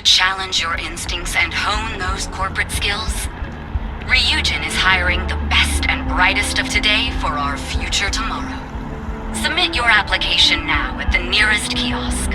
challenge your instincts and hone those corporate skills? Ryujin is hiring the best and brightest of today for our future tomorrow. Submit your application now at the nearest kiosk.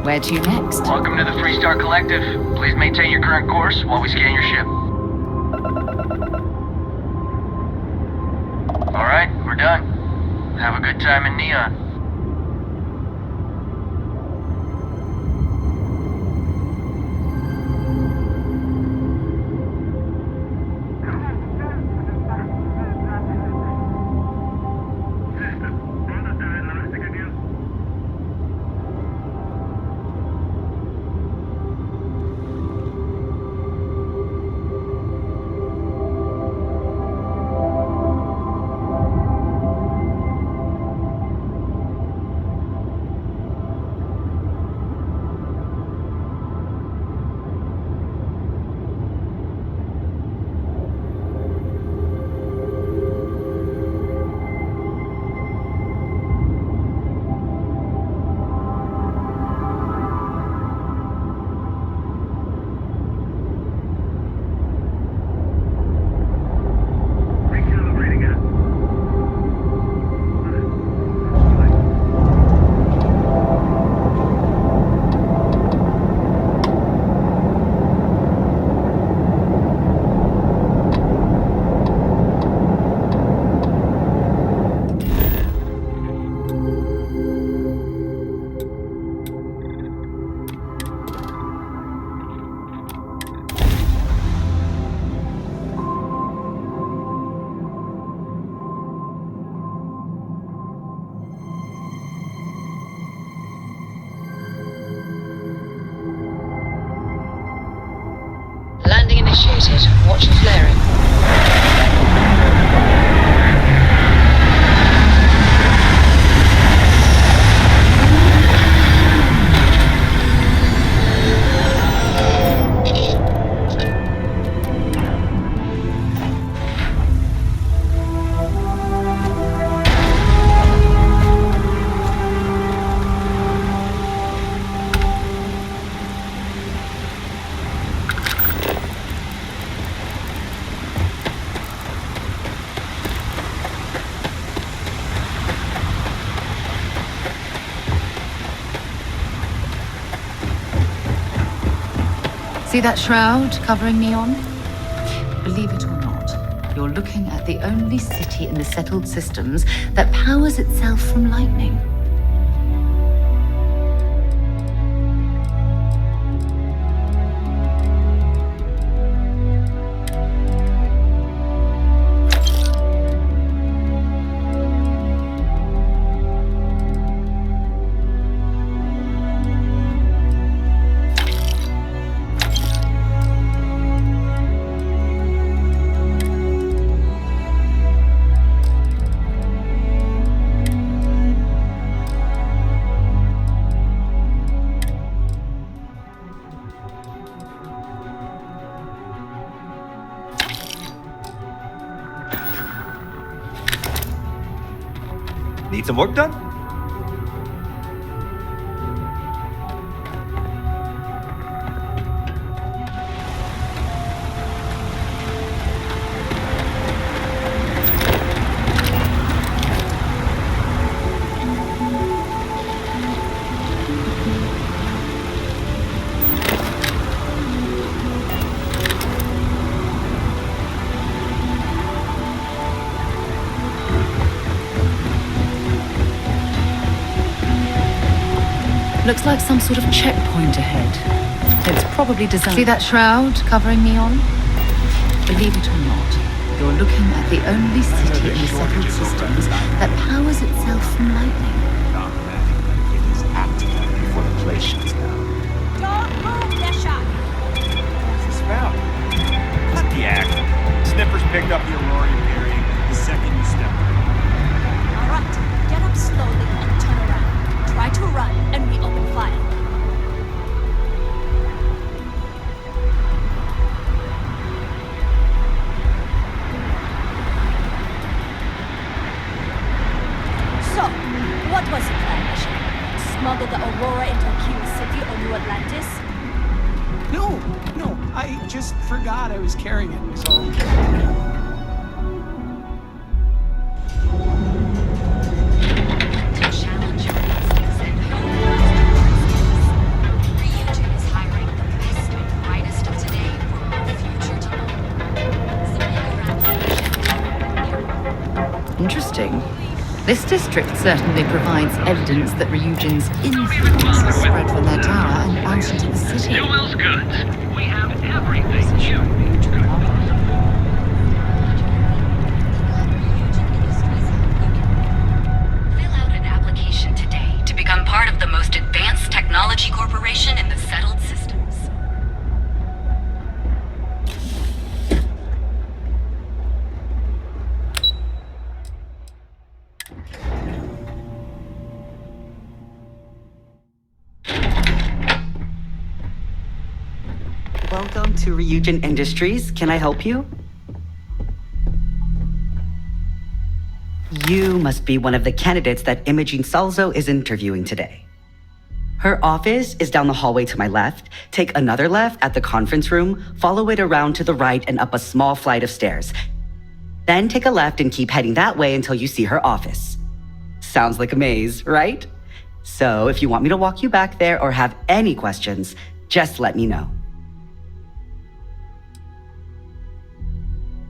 Where to next? Welcome to the Freestar Collective. Please maintain your current course while we scan your ship. Alright, we're done. Have a good time in Neon. Landing initiated. Watch for flaring. See that shroud covering Neon? Believe it or not, you're looking at the only city in the settled systems that powers itself from lightning. Need some work done? Looks like some sort of checkpoint ahead. It's probably designed... See that shroud covering me on? Believe it or not, you're looking at the only city in the settled systems that powers itself from lightning. It is activated before the place shuts down. Don't move, Desha! What's the spell? Cut the act. Sniffers picked up the Aurorian bearing the second you stepped in. Alright, get up slowly and turn around. Try to run and we open fire. So, what was the plan, Desha? Smuggle the Aurora into Akira City or New Atlantis? No, I just forgot I was carrying it, so... To challenge your instincts and hone those skills, Ryujin is hiring the best and brightest of today for our future tomorrow. Submit your application. Interesting. This district certainly provides evidence that Ryujin's influence has spread from their tower and out into the city. Newell's Goods. We have everything you could want. Fill out an application today to become part of the most advanced technology corporation in the settled systems. Welcome to Ryujin Industries. Can I help you? You must be one of the candidates that Imogene Salzo is interviewing today. Her office is down the hallway to my left. Take another left at the conference room, follow it around to the right and up a small flight of stairs. Then take a left and keep heading that way until you see her office. Sounds like a maze, right? So if you want me to walk you back there or have any questions, just let me know.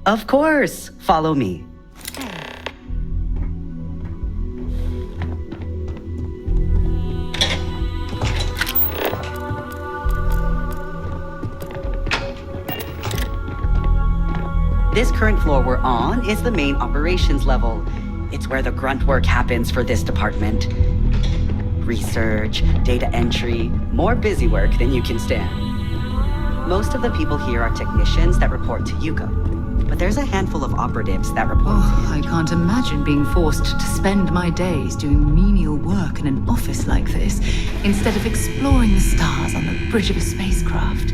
Of course, follow me. This current floor we're on is the main operations level. It's where the grunt work happens for this department. Research, data entry, more busy work than you can stand. Most of the people here are technicians that report to Yuko, but there's a handful of operatives that report to I can't imagine being forced to spend my days doing menial work in an office like this, instead of exploring the stars on the bridge of a spacecraft.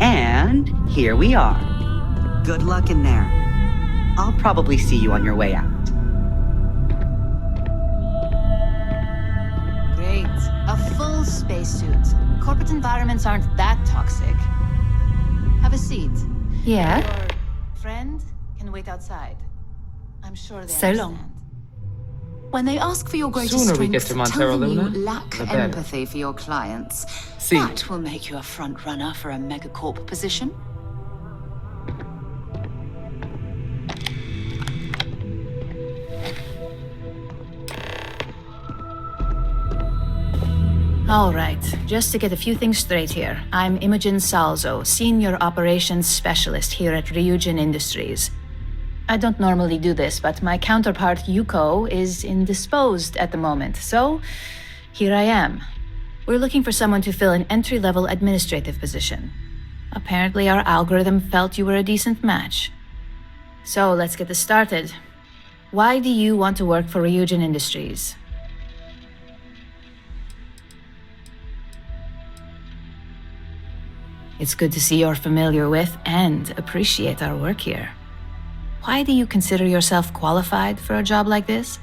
And here we are. Good luck in there. I'll probably see you on your way out. Great. A full spacesuit. Corporate environments aren't that toxic. Have a seat. Yeah? Your friend can wait outside. I'm sure they So understand. long. When they ask for your greatest Sooner we get strengths, to tell Montero them you Luna, lack the better. empathy for your clients. See. That will make you a front runner for a megacorp position. All right, just to get a few things straight here. I'm Imogen Salzo, Senior Operations Specialist here at Ryujin Industries. I don't normally do this, but my counterpart Yuko is indisposed at the moment, so here I am. We're looking for someone to fill an entry-level administrative position. Apparently our algorithm felt you were a decent match. So let's get this started. Why do you want to work for Ryujin Industries? It's good to see you're familiar with and appreciate our work here. Why do you consider yourself qualified for a job like this?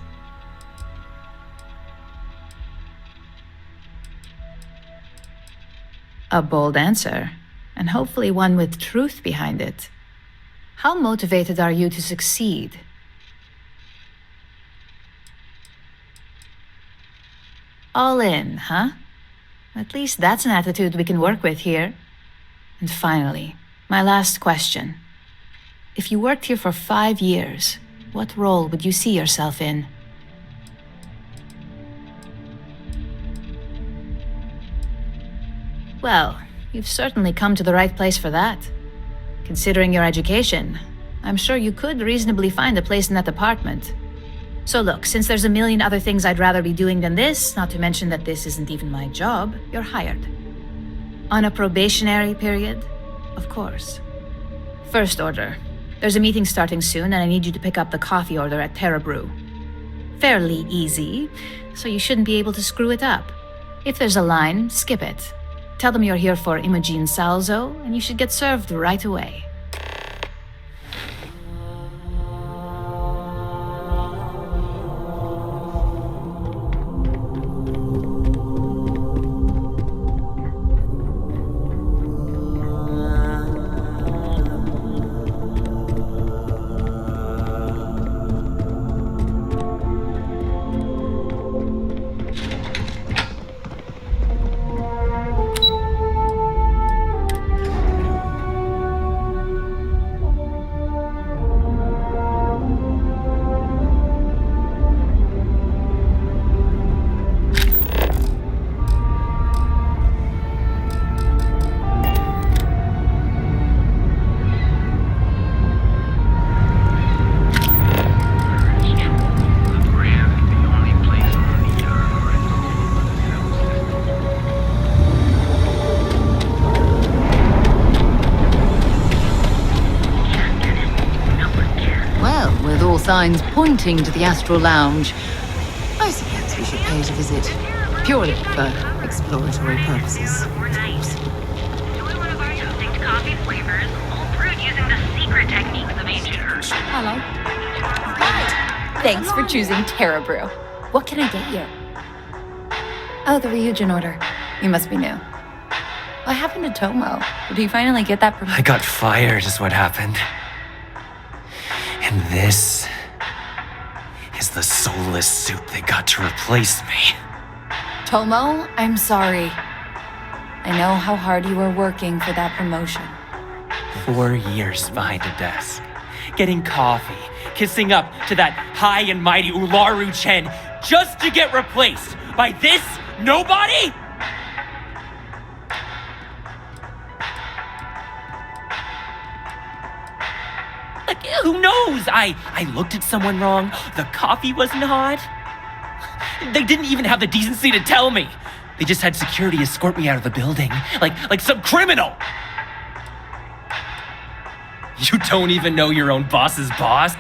A bold answer, and hopefully one with truth behind it. How motivated are you to succeed? All in, huh? At least that's an attitude we can work with here. And finally, my last question. If you worked here for 5 years, what role would you see yourself in? Well, you've certainly come to the right place for that. Considering your education, I'm sure you could reasonably find a place in that department. So look, since there's a million other things I'd rather be doing than this, not to mention that this isn't even my job, you're hired. On a probationary period, of course. First order. There's a meeting starting soon, and I need you to pick up the coffee order at Terra Brew. Fairly easy, so you shouldn't be able to screw it up. If there's a line, skip it. Tell them you're here for Imogen Salzo, and you should get served right away. Signs pointing to the Astral Lounge. I suppose we should pay it a visit, purely for exploratory purposes. Coffee flavors, all brewed using the secret techniques of ancient herbs. Hello. Thanks for choosing Terra Brew. What can I get you? Oh, the Ryujin order. You must be new. What happened to Tomo? Did he finally get that I got fired is what happened. And this is the soulless suit they got to replace me. Tomo, I'm sorry. I know how hard you were working for that promotion. 4 years behind a desk, getting coffee, kissing up to that high and mighty Ularu Chen, just to get replaced by this nobody? Like, who knows? I looked at someone wrong. The coffee wasn't hot. They didn't even have the decency to tell me. They just had security escort me out of the building, like some criminal. You don't even know your own boss's boss?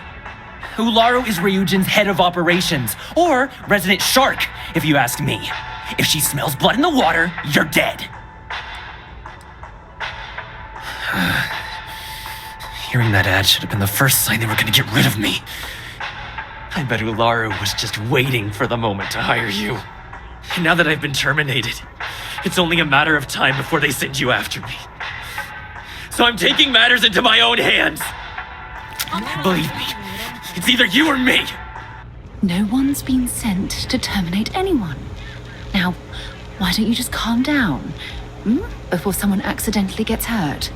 Ularu is Ryujin's head of operations, or resident shark, if you ask me. If she smells blood in the water, you're dead. Hearing that ad should have been the first sign they were gonna get rid of me. I bet Ularu was just waiting for the moment to hire you. And now that I've been terminated, it's only a matter of time before they send you after me. So I'm taking matters into my own hands. Believe me, it's either you or me. No one's been sent to terminate anyone. Now, why don't you just calm down, before someone accidentally gets hurt?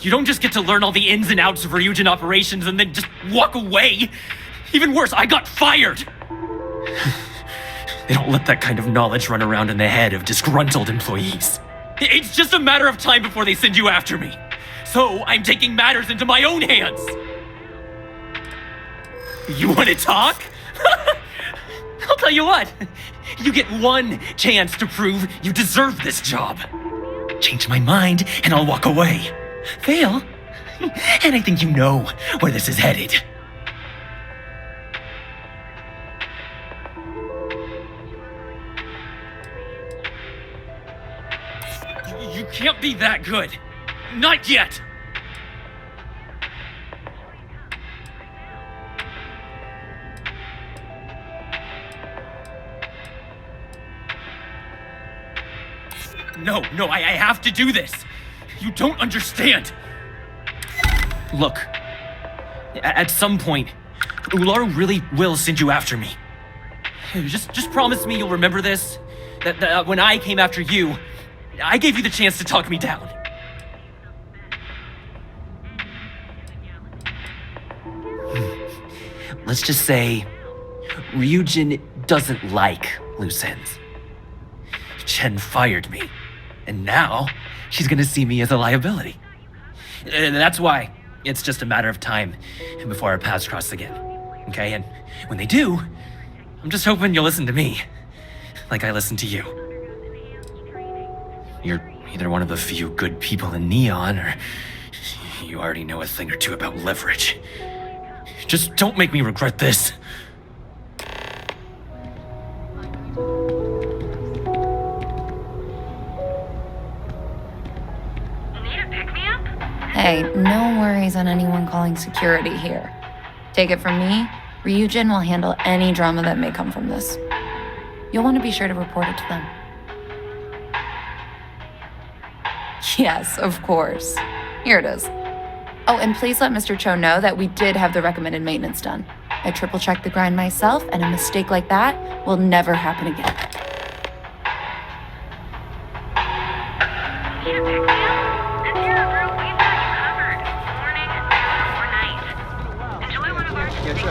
You don't just get to learn all the ins and outs of Ryujin operations and then just walk away. Even worse, I got fired. They don't let that kind of knowledge run around in the head of disgruntled employees. It's just a matter of time before they send you after me. So I'm taking matters into my own hands. You want to talk? I'll tell you what. You get one chance to prove you deserve this job. Change my mind and I'll walk away. Fail, and I think you know where this is headed. You can't be that good. Not yet. No, I have to do this. You don't understand. Look, at some point, Ularu really will send you after me. Just promise me you'll remember this. That when I came after you, I gave you the chance to talk me down. Let's just say Ryujin doesn't like loose ends. Chen fired me, and now she's gonna see me as a liability. And that's why it's just a matter of time before our paths cross again. Okay, and when they do, I'm just hoping you'll listen to me, like I listened to you. You're either one of the few good people in Neon, or you already know a thing or two about leverage. Just don't make me regret this. Hey, no worries on anyone calling security here. Take it from me, Ryujin will handle any drama that may come from this. You'll want to be sure to report it to them. Yes, of course. Here it is. Oh, and please let Mr. Cho know that we did have the recommended maintenance done. I triple-checked the grind myself, and a mistake like that will never happen again.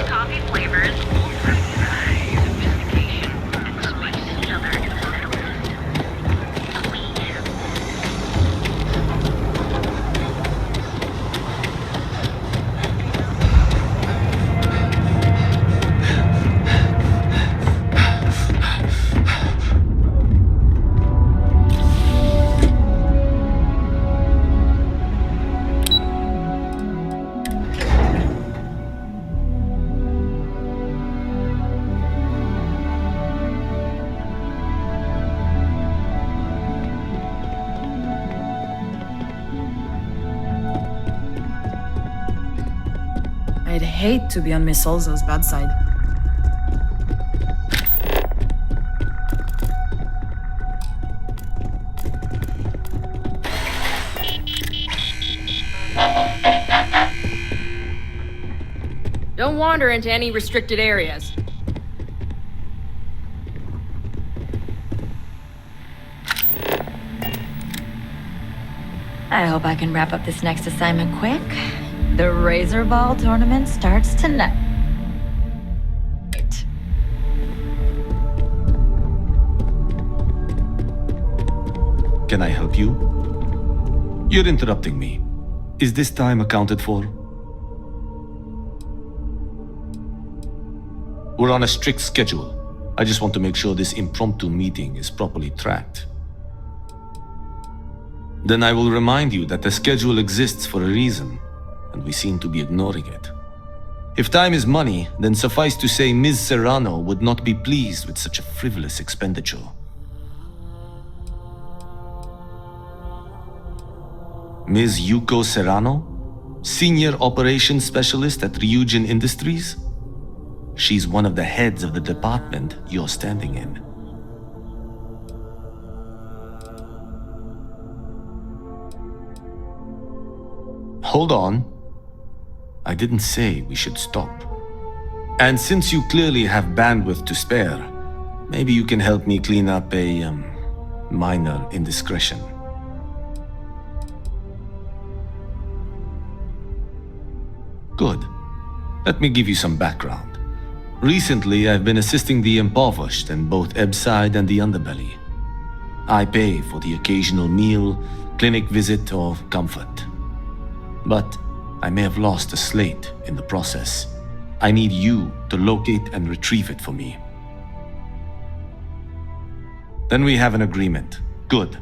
Coffee flavors. I'd hate to be on Miss Salzo's bad side. Don't wander into any restricted areas. I hope I can wrap up this next assignment quick. The Razor Ball tournament starts tonight. Can I help you? You're interrupting me. Is this time accounted for? We're on a strict schedule. I just want to make sure this impromptu meeting is properly tracked. Then I will remind you that the schedule exists for a reason, and we seem to be ignoring it. If time is money, then suffice to say Ms. Serrano would not be pleased with such a frivolous expenditure. Ms. Yuko Serrano, Senior Operations Specialist at Ryujin Industries? She's one of the heads of the department you're standing in. Hold on. I didn't say we should stop. And since you clearly have bandwidth to spare, maybe you can help me clean up a minor indiscretion. Good. Let me give you some background. Recently, I've been assisting the impoverished in both Ebside and the Underbelly. I pay for the occasional meal, clinic visit, or comfort. But I may have lost a slate in the process. I need you to locate and retrieve it for me. Then we have an agreement. Good.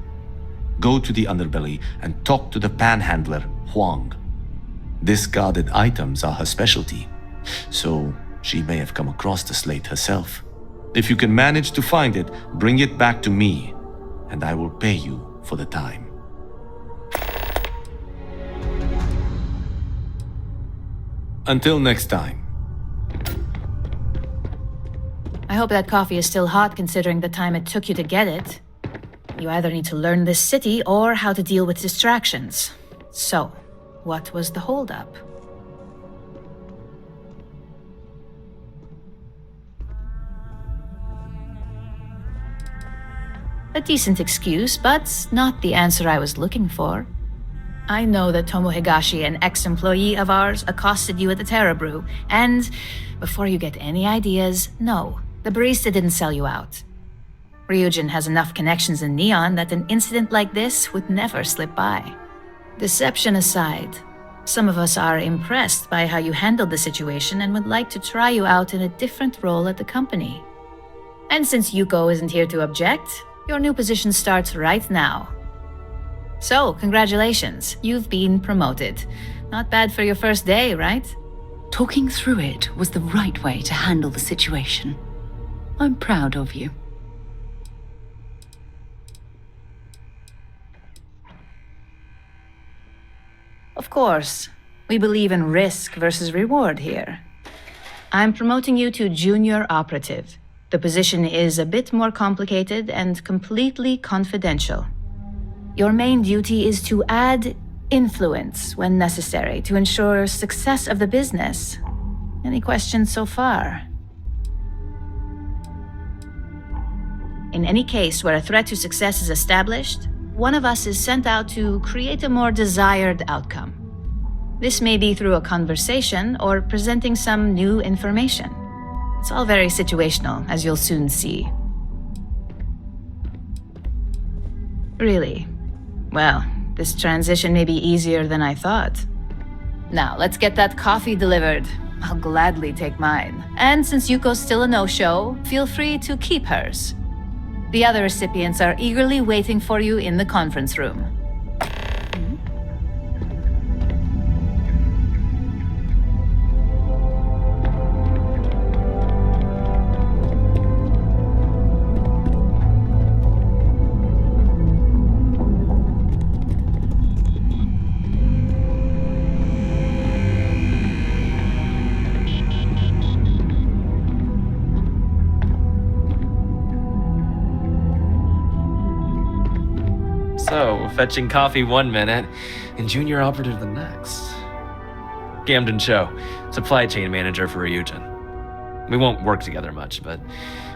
Go to the Underbelly and talk to the panhandler, Huang. Discarded items are her specialty, so she may have come across the slate herself. If you can manage to find it, bring it back to me, and I will pay you for the time. Until next time. I hope that coffee is still hot considering the time it took you to get it. You either need to learn this city or how to deal with distractions. So, what was the holdup? A decent excuse, but not the answer I was looking for. I know that Tomo Higashi, an ex-employee of ours, accosted you at the Terra Brew, and before you get any ideas, no, the barista didn't sell you out. Ryujin has enough connections in Neon that an incident like this would never slip by. Deception aside, some of us are impressed by how you handled the situation and would like to try you out in a different role at the company. And since Yuko isn't here to object, your new position starts right now. So, congratulations, you've been promoted. Not bad for your first day, right? Talking through it was the right way to handle the situation. I'm proud of you. Of course, we believe in risk versus reward here. I'm promoting you to junior operative. The position is a bit more complicated and completely confidential. Your main duty is to add influence when necessary to ensure success of the business. Any questions so far? In any case where a threat to success is established, one of us is sent out to create a more desired outcome. This may be through a conversation or presenting some new information. It's all very situational, as you'll soon see. Really? Well, this transition may be easier than I thought. Now, let's get that coffee delivered. I'll gladly take mine. And since Yuko's still a no-show, feel free to keep hers. The other recipients are eagerly waiting for you in the conference room. So, fetching coffee 1 minute and junior operative the next. Gamden Cho, supply chain manager for Ryujin. We won't work together much, but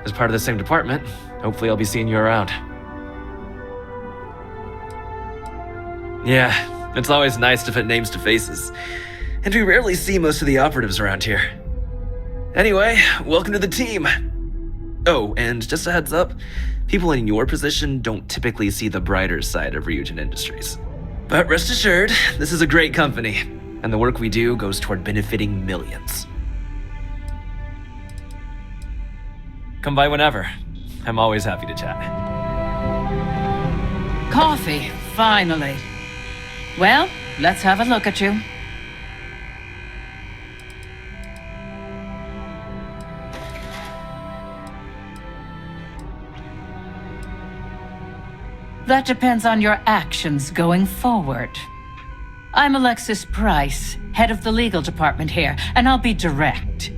as part of the same department, hopefully I'll be seeing you around. Yeah, it's always nice to put names to faces, and we rarely see most of the operatives around here. Anyway, welcome to the team. Oh, and just a heads up, people in your position don't typically see the brighter side of Ryujin Industries. But rest assured, this is a great company, and the work we do goes toward benefiting millions. Come by whenever. I'm always happy to chat. Coffee, finally. Well, let's have a look at you. That depends on your actions going forward. I'm Alexis Price, head of the legal department here, and I'll be direct.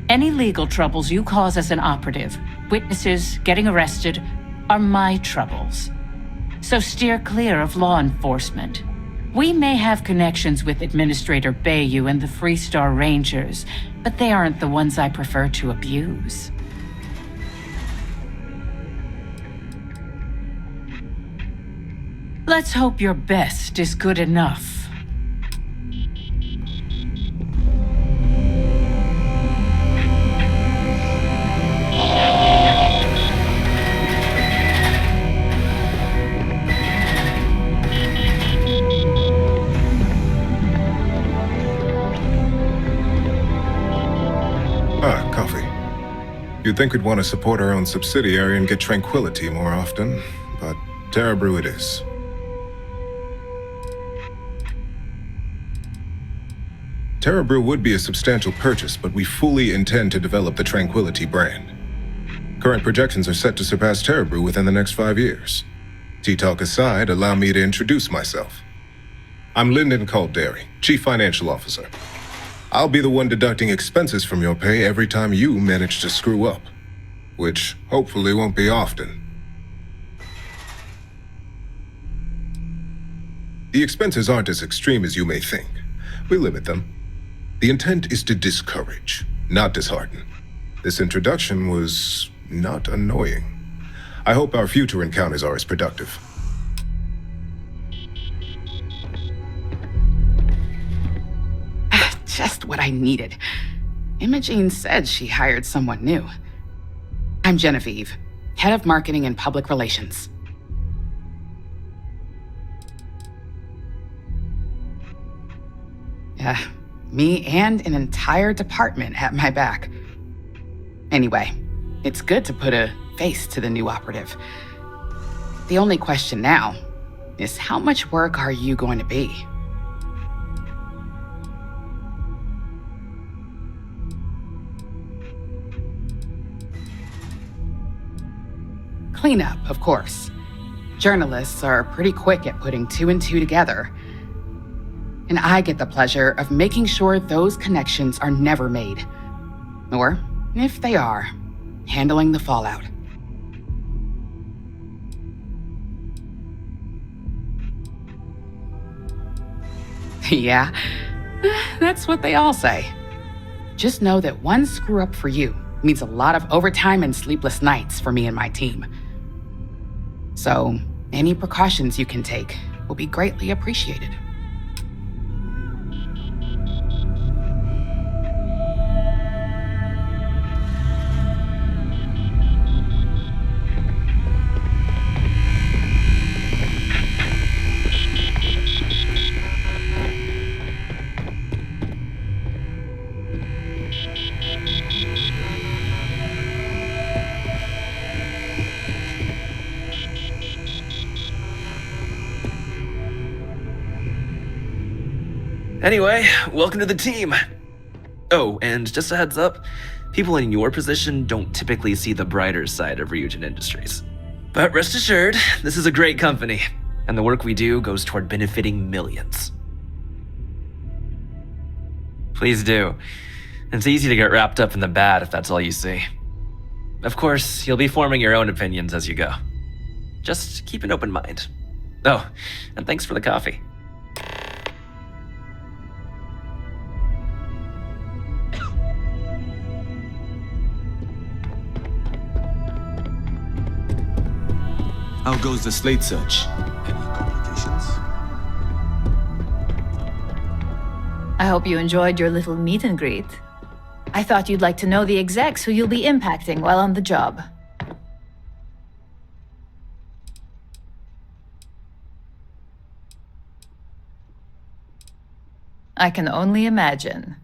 Any legal troubles you cause as an operative, witnesses, getting arrested, are my troubles. So steer clear of law enforcement. We may have connections with Administrator Bayou and the Freestar Rangers, but they aren't the ones I prefer to abuse. Let's hope your best is good enough. Coffee. You'd think we'd want to support our own subsidiary and get tranquility more often, but Terra Brew it is. Terra Brew would be a substantial purchase, but we fully intend to develop the Tranquility brand. Current projections are set to surpass Terra Brew within the next 5 years. Tea-talk aside, allow me to introduce myself. I'm Lyndon Calderi, Chief Financial Officer. I'll be the one deducting expenses from your pay every time you manage to screw up, which hopefully won't be often. The expenses aren't as extreme as you may think. We limit them. The intent is to discourage, not dishearten. This introduction was not annoying. I hope our future encounters are as productive. Just what I needed. Imogene said she hired someone new. I'm Genevieve, head of marketing and public relations. Me and an entire department at my back. Anyway, it's good to put a face to the new operative. The only question now is how much work are you going to be? Cleanup, of course. Journalists are pretty quick at putting two and two together. And I get the pleasure of making sure those connections are never made. Or, if they are, handling the fallout. Yeah, that's what they all say. Just know that one screw up for you means a lot of overtime and sleepless nights for me and my team. So, any precautions you can take will be greatly appreciated. Anyway, welcome to the team. Oh, and just a heads up, people in your position don't typically see the brighter side of Ryujin Industries. But rest assured, this is a great company, and the work we do goes toward benefiting millions. Please do. It's easy to get wrapped up in the bad if that's all you see. Of course, you'll be forming your own opinions as you go. Just keep an open mind. Oh, and thanks for the coffee. How goes the slate search? Any complications? I hope you enjoyed your little meet and greet. I thought you'd like to know the execs who you'll be impacting while on the job. I can only imagine.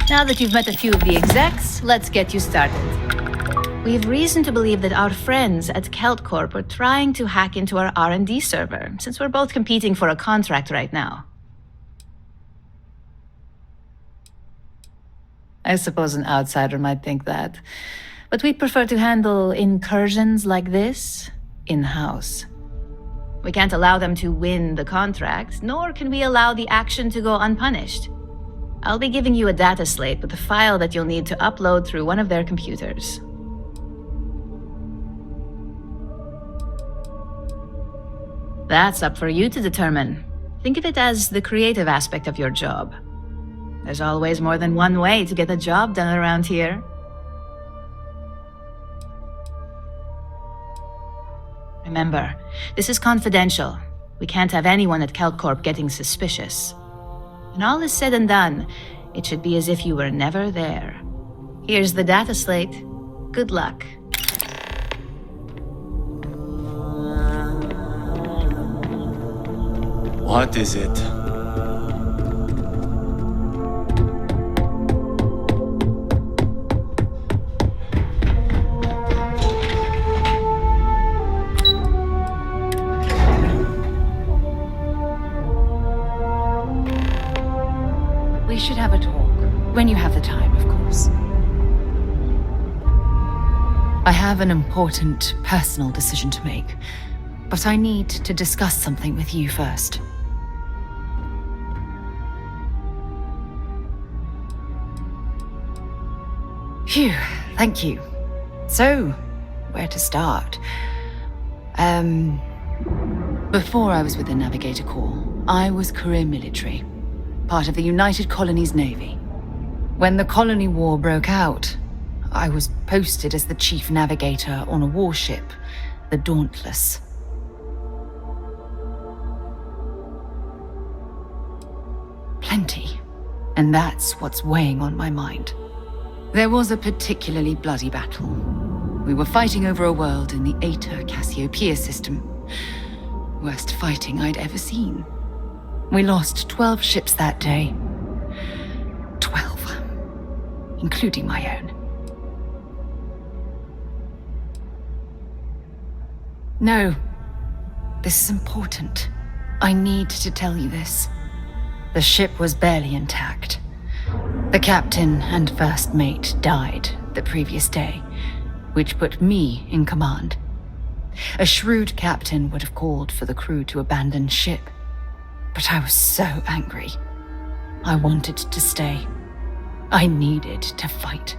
Now that you've met a few of the execs, let's get you started. We have reason to believe that our friends at Kelt Corp are trying to hack into our R&D server, since we're both competing for a contract right now. I suppose an outsider might think that, but we'd prefer to handle incursions like this in-house. We can't allow them to win the contract, nor can we allow the action to go unpunished. I'll be giving you a data slate with a file that you'll need to upload through one of their computers. That's up for you to determine. Think of it as the creative aspect of your job. There's always more than one way to get the job done around here. Remember, this is confidential. We can't have anyone at Kelt Corp getting suspicious. When all is said and done, it should be as if you were never there. Here's the data slate. Good luck. What is it? We should have a talk. When you have the time, of course. I have an important personal decision to make, but I need to discuss something with you first. Phew, thank you. So, where to start? Before I was with the Navigator Corps, I was career military, part of the United Colonies Navy. When the Colony War broke out, I was posted as the chief navigator on a warship, the Dauntless. Plenty. And that's what's weighing on my mind. There was a particularly bloody battle. We were fighting over a world in the Eta Cassiopeia system. Worst fighting I'd ever seen. We lost 12 ships that day. 12. Including my own. No. This is important. I need to tell you this. The ship was barely intact. The captain and first mate died the previous day, which put me in command. A shrewd captain would have called for the crew to abandon ship, but I was so angry. I wanted to stay. I needed to fight.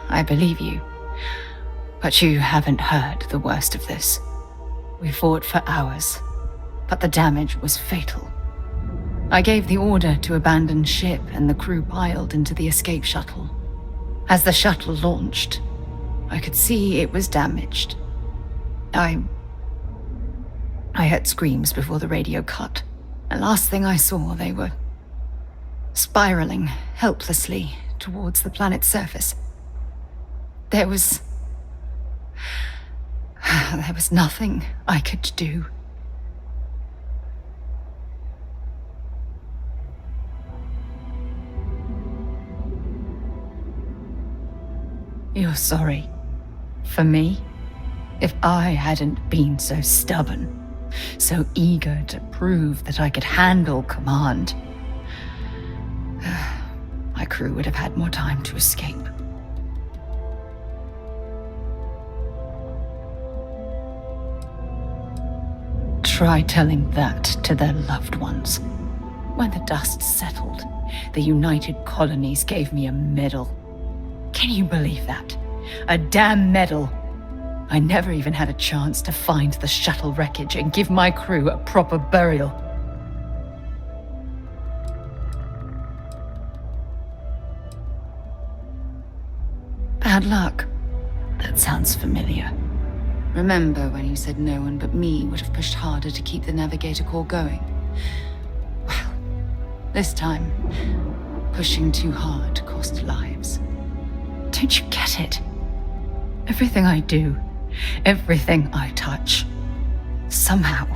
I believe you, but you haven't heard the worst of this. We fought for hours, but the damage was fatal. I gave the order to abandon ship and the crew piled into the escape shuttle. As the shuttle launched, I could see it was damaged. I heard screams before the radio cut. The last thing I saw, they were spiraling helplessly towards the planet's surface. There was nothing I could do. You're sorry. For me? If I hadn't been so stubborn, so eager to prove that I could handle command, my crew would have had more time to escape. Try telling that to their loved ones. When the dust settled, the United Colonies gave me a medal. Can you believe that? A damn medal. I never even had a chance to find the shuttle wreckage and give my crew a proper burial. Bad luck. That sounds familiar. Remember when you said no one but me would have pushed harder to keep the navigator core going? Well, this time, pushing too hard cost lives. Don't you get it? Everything I do, everything I touch, somehow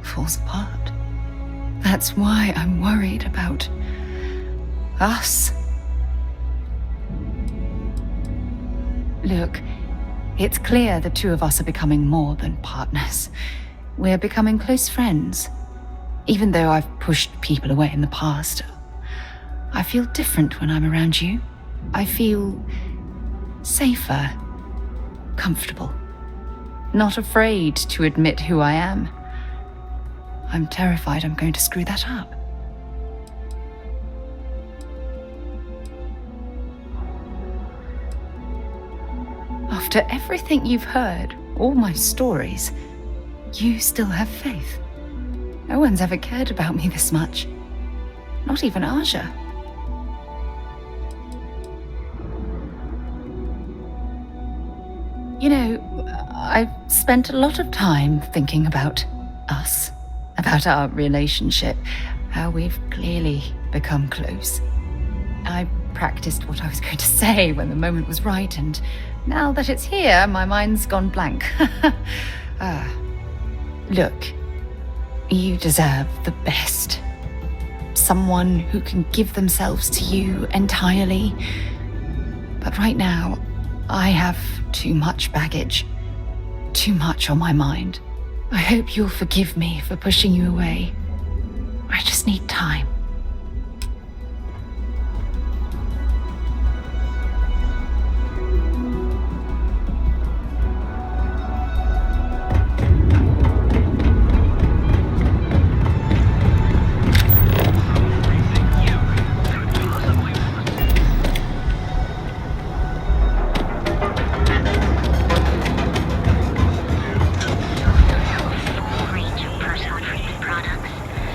falls apart. That's why I'm worried about us. Look, it's clear the two of us are becoming more than partners. We're becoming close friends. Even though I've pushed people away in the past, I feel different when I'm around you. I feel safer, comfortable, not afraid to admit who I am. I'm terrified I'm going to screw that up. After everything you've heard, all my stories, you still have faith. No one's ever cared about me this much. Not even Aja. You know, I've spent a lot of time thinking about us, about our relationship, how we've clearly become close. I practiced what I was going to say when the moment was right, and now that it's here, my mind's gone blank. Look, you deserve the best. Someone who can give themselves to you entirely. But right now, I have too much baggage, too much on my mind. I hope you'll forgive me for pushing you away. I just need time.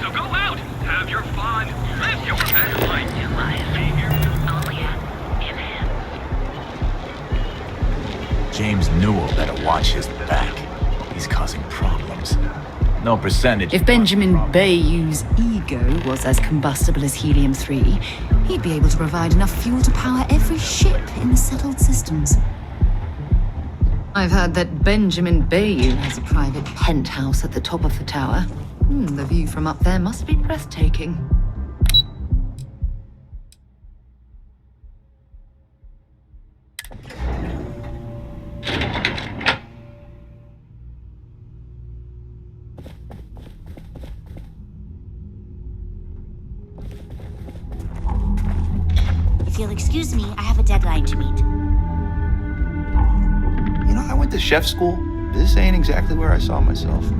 So go out, have your fun, watch his back. He's causing problems. No percentage. If Benjamin Bayou's ego was as combustible as helium-3, he'd be able to provide enough fuel to power every ship in the settled systems. I've heard that Benjamin Bayou has a private penthouse at the top of the tower. The view from up there must be breathtaking. If you'll excuse me, I have a deadline to meet. You know, I went to chef school. This ain't exactly where I saw myself.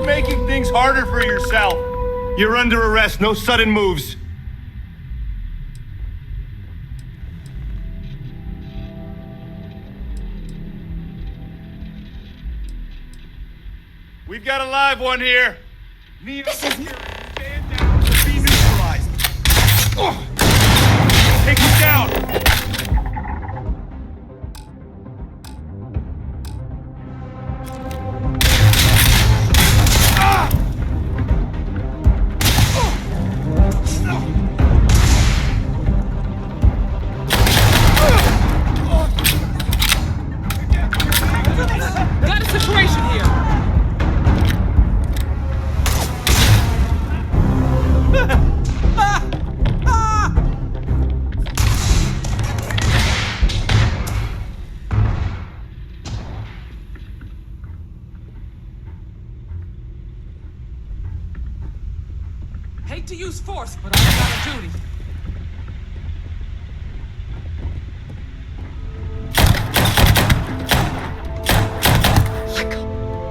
Making things harder for yourself. You're under arrest. No sudden moves. We've got a live one here. This is... Stand down. Be neutralized. Take him down. Hate to use force, but I've got a duty. Let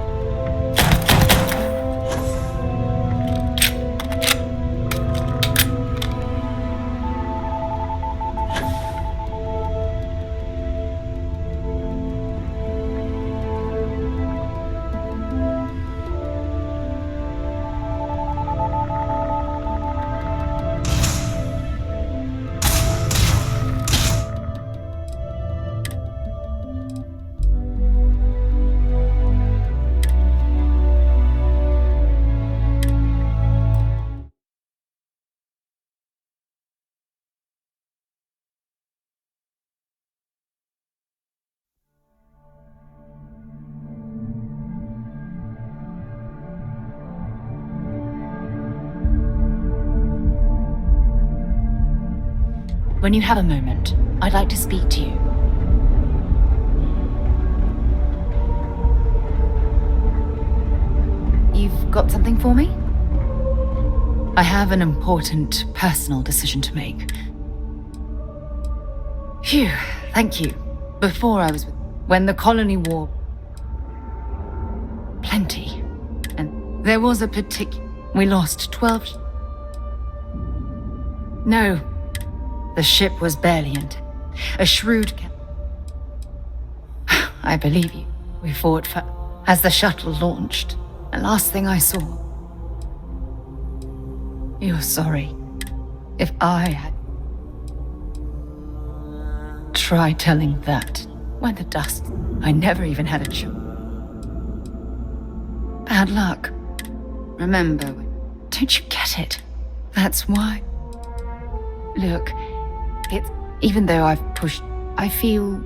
When you have a moment, I'd like to speak to you. You've got something for me? I have an important personal decision to make. Phew, thank you. Before I was when the colony war... Plenty. And there was a we lost 12... No. The ship was barely intact. A shrewd I believe you. We fought for... As the shuttle launched, the last thing I saw... You're sorry. If I had... Try telling that. When the dust... I never even had a chance. Bad luck. Remember, don't you get it? That's why. Look, it's... Even though I've pushed... I feel...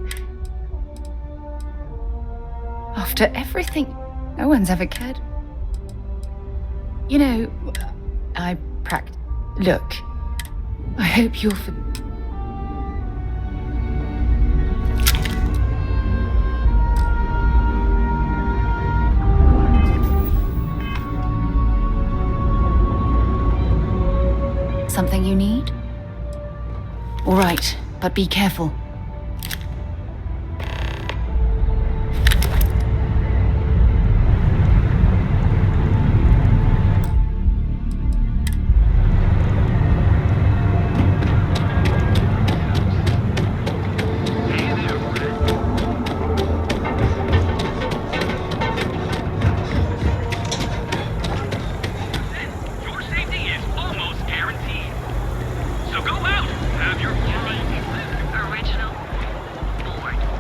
After everything, no one's ever cared. You know, I practice. Look, I hope you'll Something you need? All right, but be careful.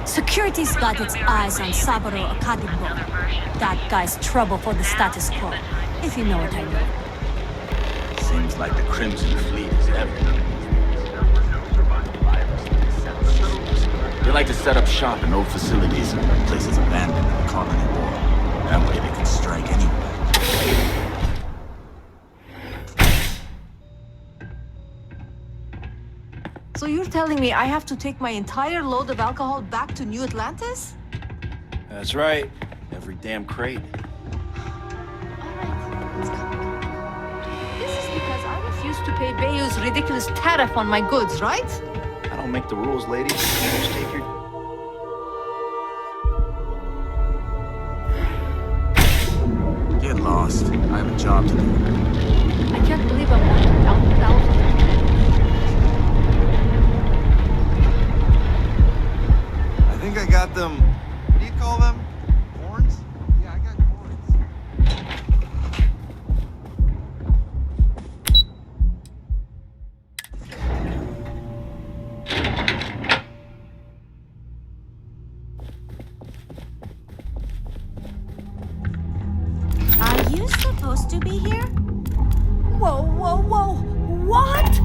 Security's got its eyes on Saburo Akadimbo. That guy's trouble for the status quo, if you know what I mean. Seems like the Crimson Fleet is everywhere. They like to set up shop in old facilities and places abandoned in the colony war. That way they can strike anywhere. So you're telling me I have to take my entire load of alcohol back to New Atlantis? That's right. Every damn crate. This is because I refuse to pay Bayou's ridiculous tariff on my goods, right? I don't make the rules, lady. You just take your... Get lost. I have a job to do. I can't believe I'm walking down without... I think I got them. What do you call them? Horns? Yeah, I got horns. Are you supposed to be here? Whoa, whoa, whoa! What?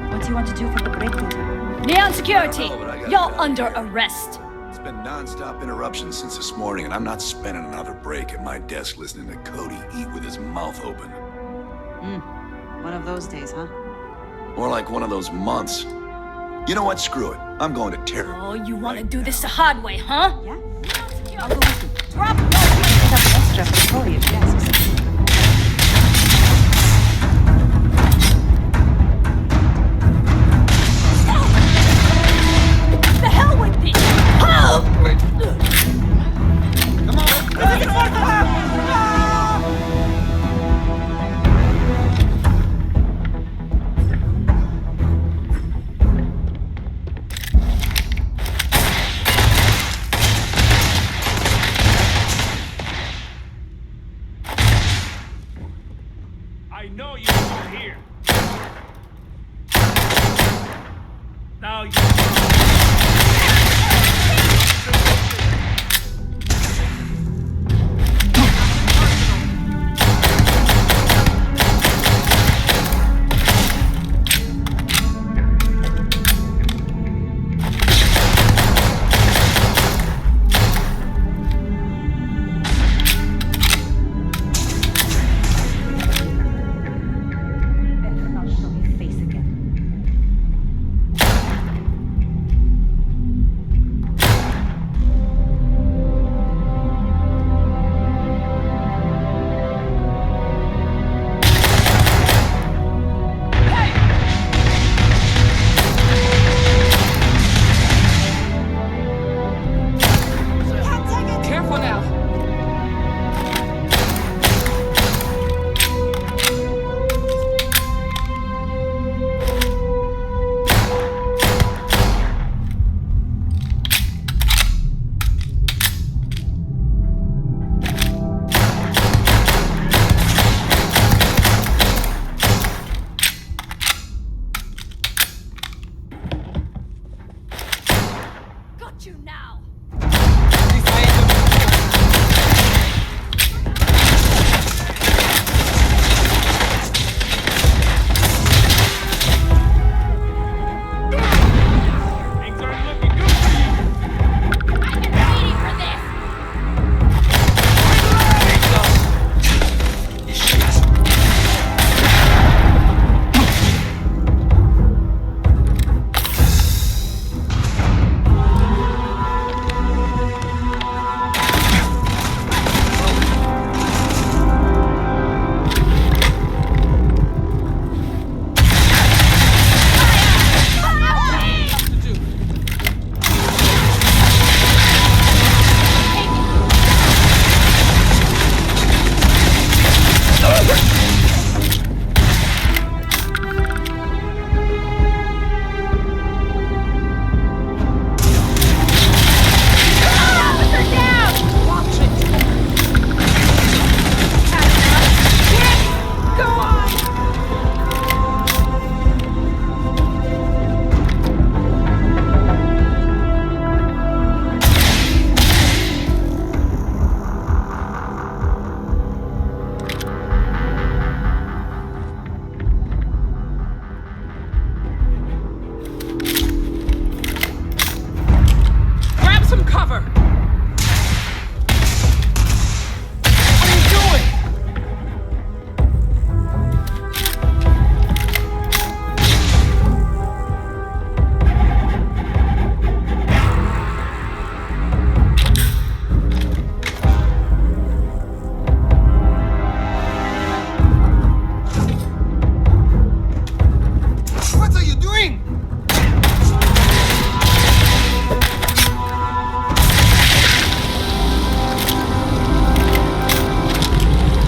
What do you want to do for the break later? Neon Security! You're under arrest! It's been non-stop interruptions since this morning, and I'm not spending another break at my desk listening to Cody eat with his mouth open. One of those days, huh? More like one of those months. You know what? Screw it. I'm going to Terra. Oh, you want to do this the hard way, huh? Yeah? I'll go with you. Drop your Careful now. Got you now. Things aren't looking good for you. I've been waiting for this. Grab some cover. What are you doing? What are you doing?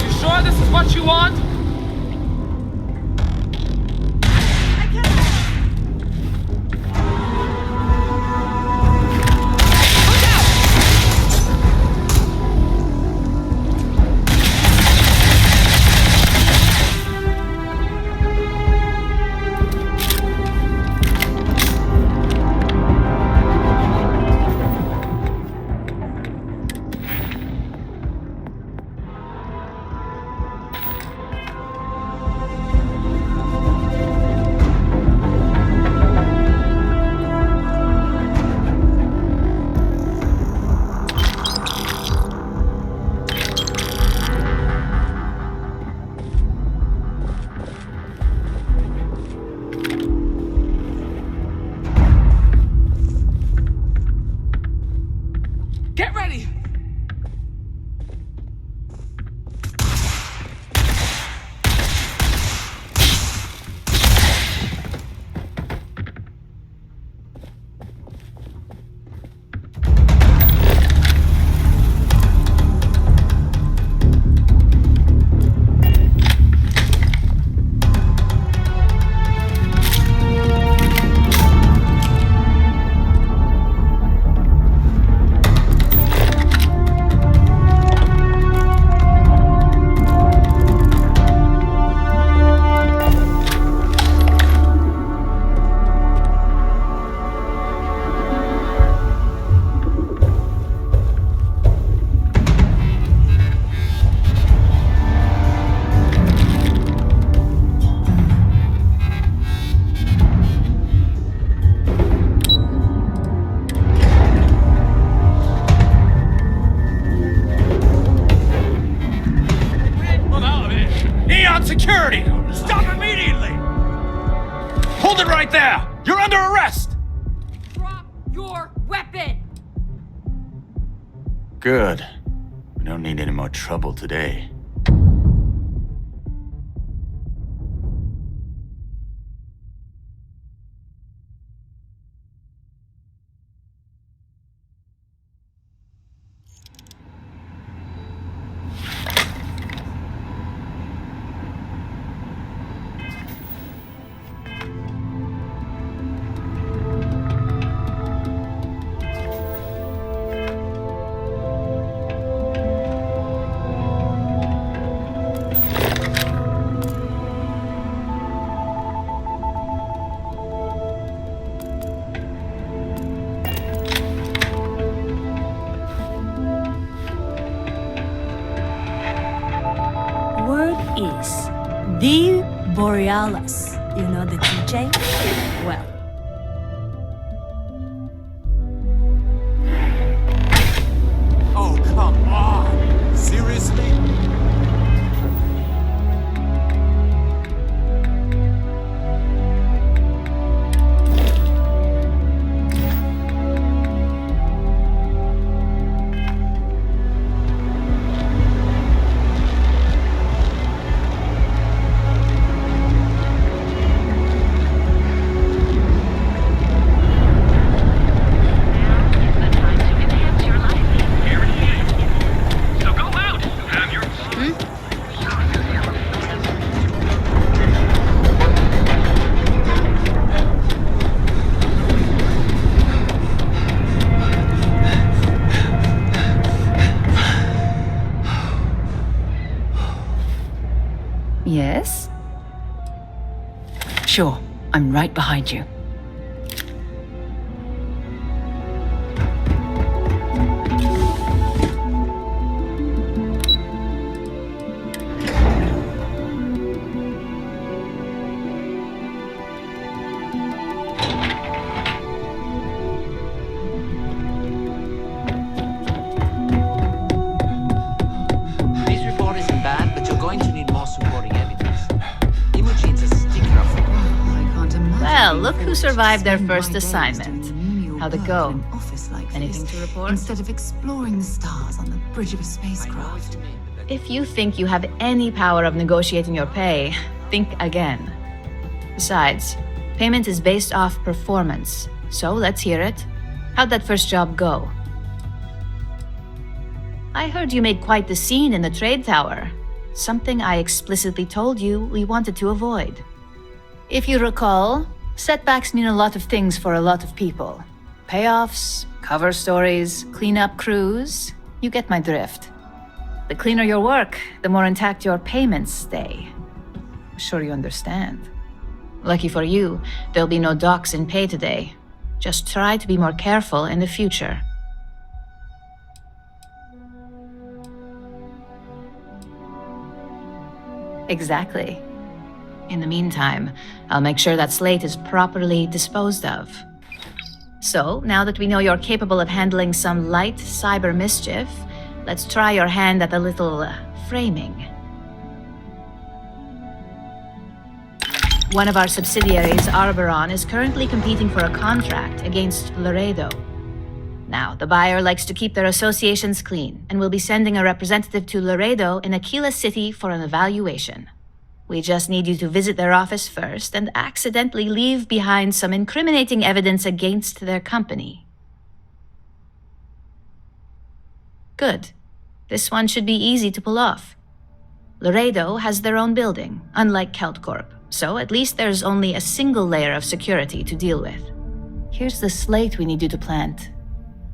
You sure this is what you want? Get ready. Neon security! Stop immediately! Hold it right there! You're under arrest! Drop your weapon. Good. We don't need any more trouble today. is the Borealis. You know the DJ? Well. Oh, come on! Seriously? Yes? Sure, I'm right behind you. This report isn't bad, but you're going to need more supporting evidence. Imogene's a sticker for Well, look who survived their first assignment. How'd it go? Anything to report? Instead of exploring the stars on the bridge of a spacecraft. If you think you have any power of negotiating your pay, think again. Besides, payment is based off performance, so let's hear it. How'd that first job go? I heard you made quite the scene in the trade tower. Something I explicitly told you we wanted to avoid. If you recall, setbacks mean a lot of things for a lot of people. Payoffs, cover stories, cleanup crews. You get my drift. The cleaner your work, the more intact your payments stay. I'm sure you understand. Lucky for you, there'll be no docks in pay today. Just try to be more careful in the future. Exactly. In the meantime, I'll make sure that slate is properly disposed of. So, now that we know you're capable of handling some light cyber mischief, let's try your hand at a little framing. One of our subsidiaries, Arboron, is currently competing for a contract against Laredo. Now, the buyer likes to keep their associations clean, and will be sending a representative to Laredo in Aquila City for an evaluation. We just need you to visit their office first and accidentally leave behind some incriminating evidence against their company. Good. This one should be easy to pull off. Laredo has their own building, unlike KeltCorp, so at least there's only a single layer of security to deal with. Here's the slate we need you to plant.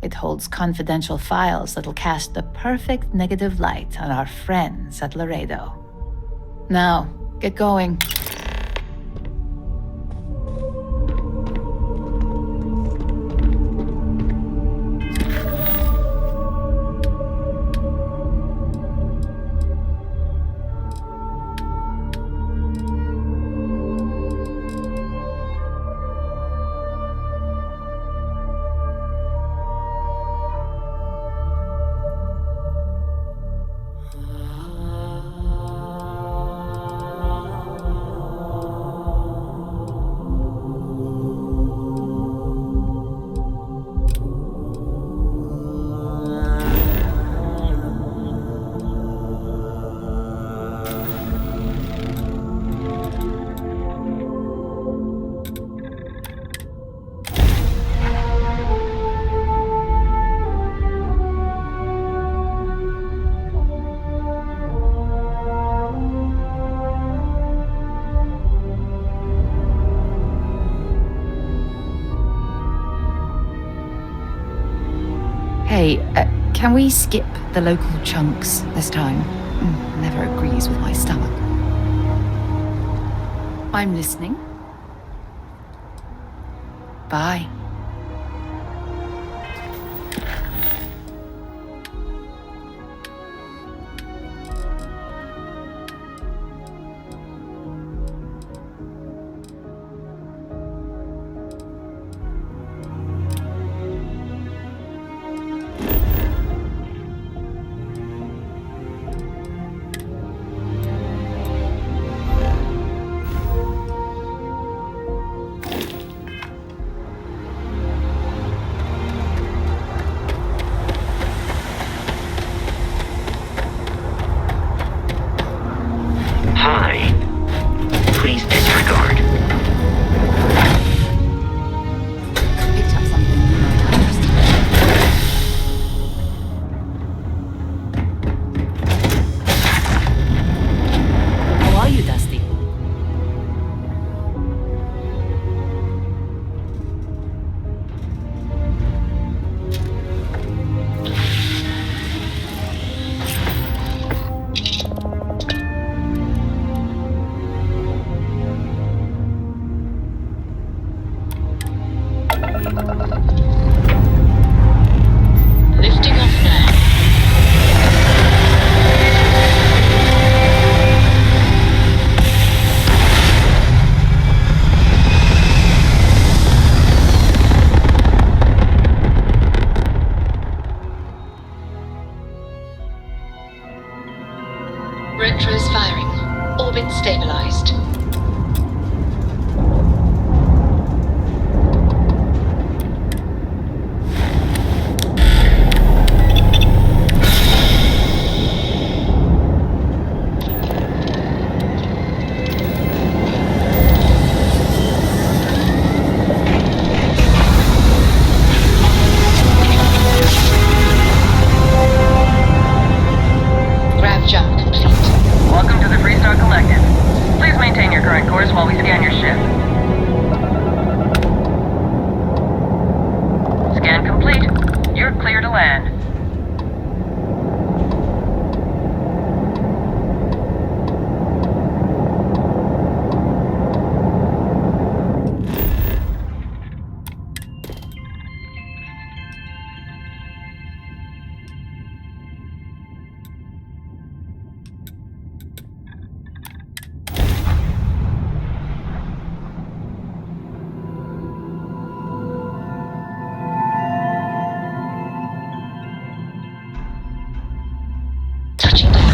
It holds confidential files that'll cast the perfect negative light on our friends at Laredo. Now, get going. Hey, can we skip the local chunks this time? Never agrees with my stomach. I'm listening. Bye. Retros firing. Orbit stabilized. Grav jump complete. Welcome to the Freestar Collective. Please maintain your current course while we scan your ship. Scan complete. You're clear to land. Touching down.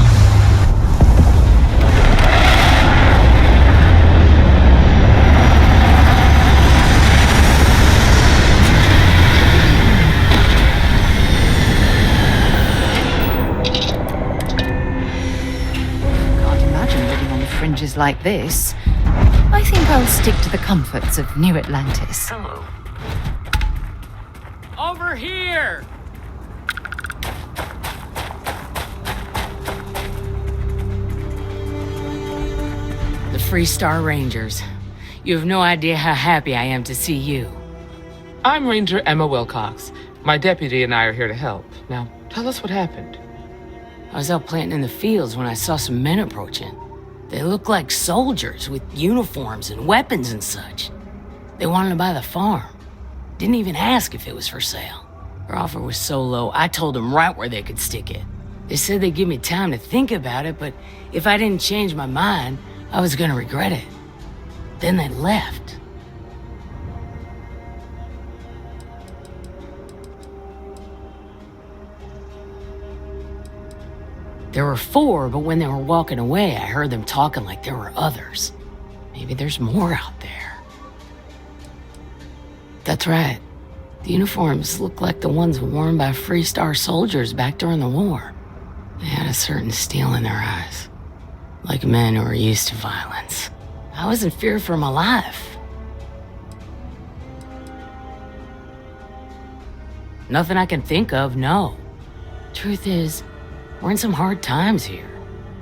Can't imagine living on the fringes like this. I think I'll stick to the comforts of New Atlantis. Hello. Over here! The Freestar Rangers. You have no idea how happy I am to see you. I'm Ranger Emma Wilcox. My deputy and I are here to help. Now, tell us what happened. I was out planting in the fields when I saw some men approaching. They looked like soldiers with uniforms and weapons and such. They wanted to buy the farm. Didn't even ask if it was for sale. Their offer was so low, I told them right where they could stick it. They said they'd give me time to think about it, but if I didn't change my mind, I was gonna regret it. Then they left. There were 4, but when they were walking away, I heard them talking like there were others. Maybe there's more out there. That's right. The uniforms looked like the ones worn by Freestar soldiers back during the war. They had a certain steel in their eyes. Like men who are used to violence. I was in fear for my life. Nothing I can think of, no. Truth is, we're in some hard times here.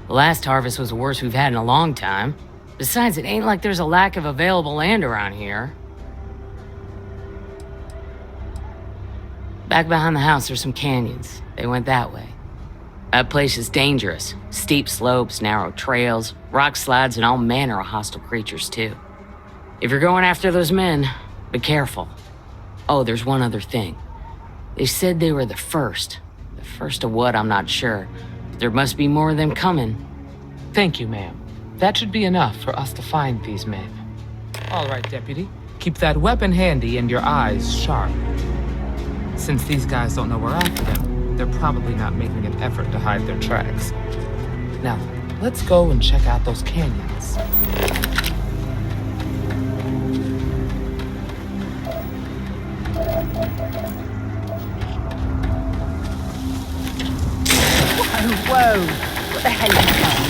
The last harvest was the worst we've had in a long time. Besides, it ain't like there's a lack of available land around here. Back behind the house, there's some canyons. They went that way. That place is dangerous. Steep slopes, narrow trails, rock slides, and all manner of hostile creatures, too. If you're going after those men, be careful. Oh, there's one other thing. They said they were the first. The first of what, I'm not sure. There must be more of them coming. Thank you, ma'am. That should be enough for us to find these men. All right, deputy. Keep that weapon handy and your eyes sharp. Since these guys don't know we're after them, they're probably not making an effort to hide their tracks. Now, let's go and check out those canyons. Whoa! What the hell is that?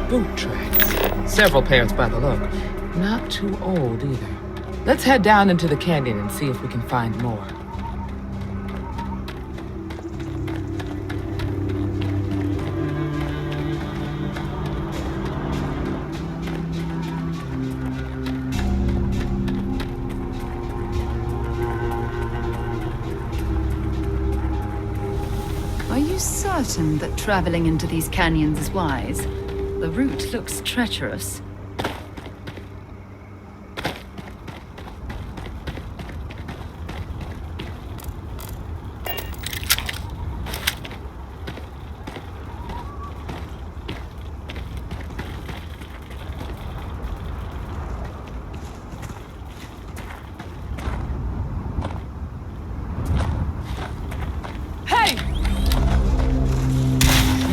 Boot tracks. Several pairs by the look. Not too old either. Let's head down into the canyon and see if we can find more. you certain that traveling into these canyons is wise? The route looks treacherous.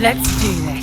Let's do this.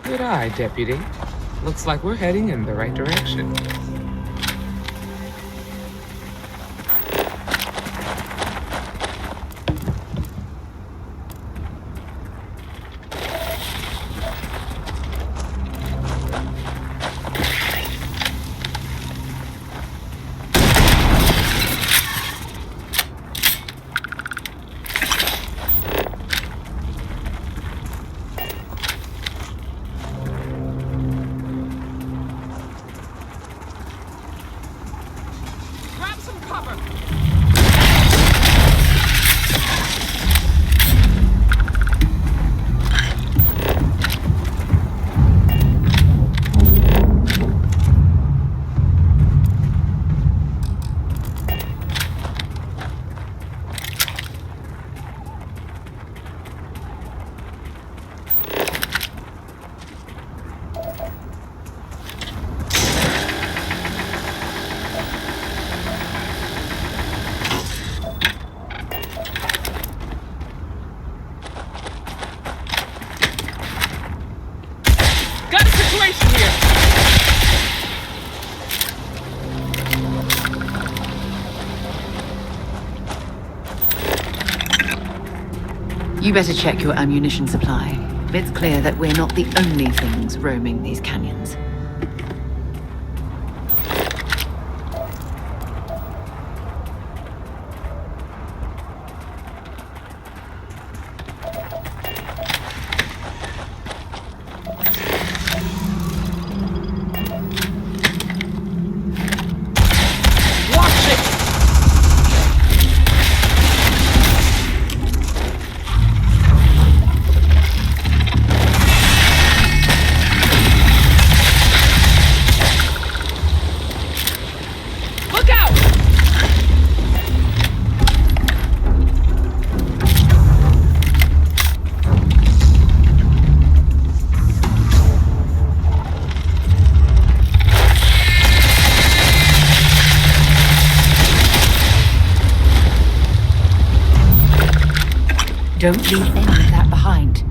Good eye, Deputy. Looks like we're heading in the right direction. You better check your ammunition supply. It's clear that we're not the only things roaming these canyons. Don't leave any of that behind.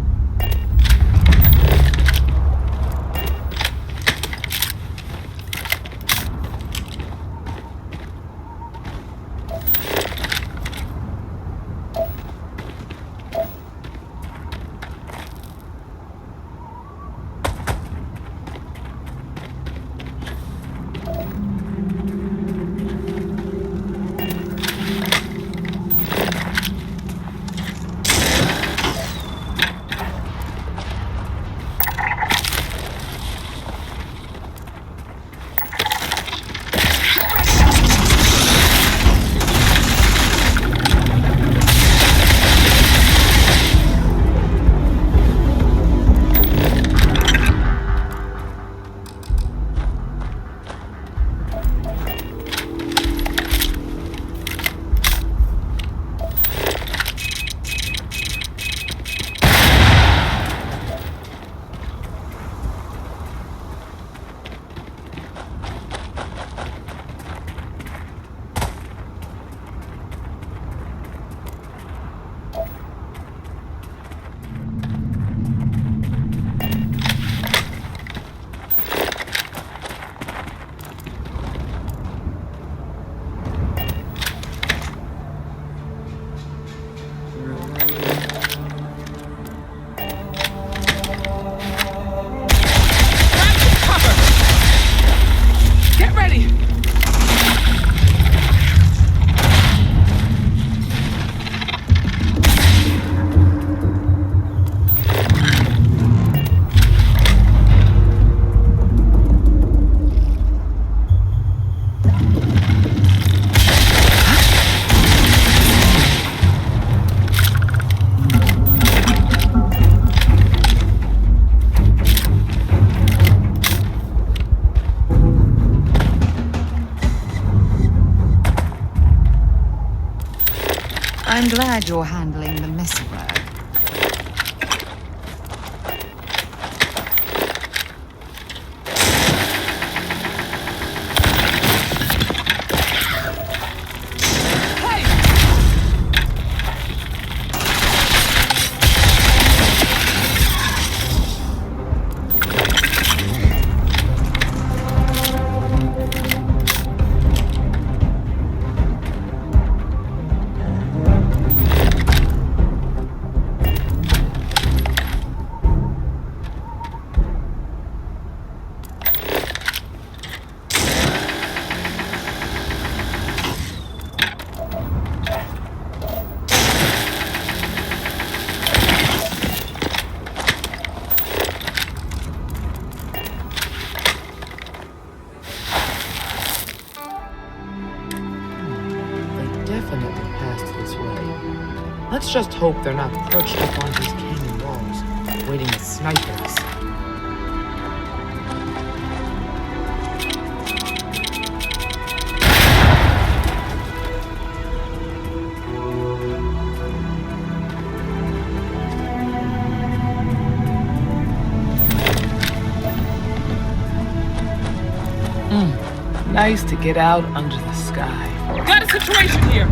I'm glad you're handling the messy work. Definitely passed this way. Let's just hope they're not perched up on these canyon walls, waiting to snipe us. Nice to get out under the sky. Got a situation here!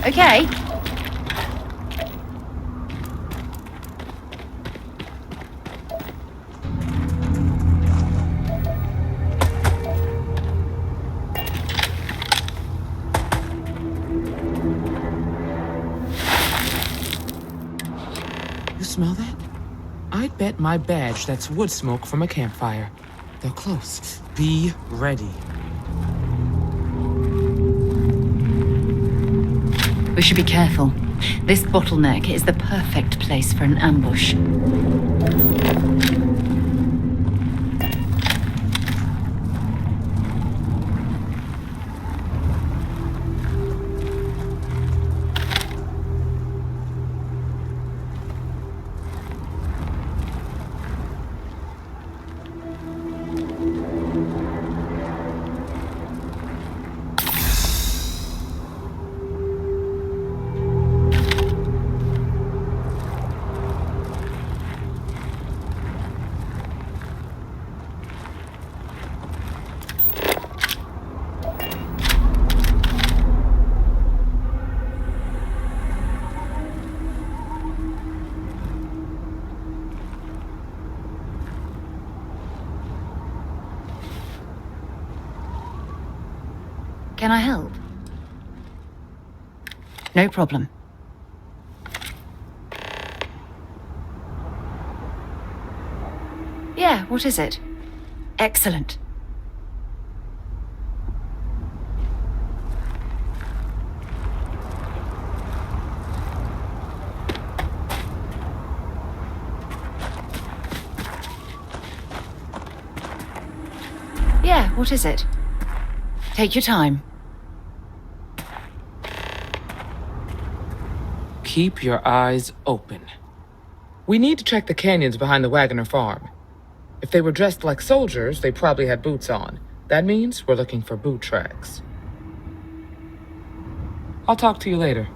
Okay. smell that? I'd bet my badge that's wood smoke from a campfire. They're close. Be ready. We should be careful. This bottleneck is the perfect place for an ambush. Can I help? No problem. Yeah, what is it? Excellent. Yeah, what is it? Take your time. Keep your eyes open. We need to check the canyons behind the Wagoner farm. If they were dressed like soldiers, they probably had boots on. That means we're looking for boot tracks. I'll talk to you later.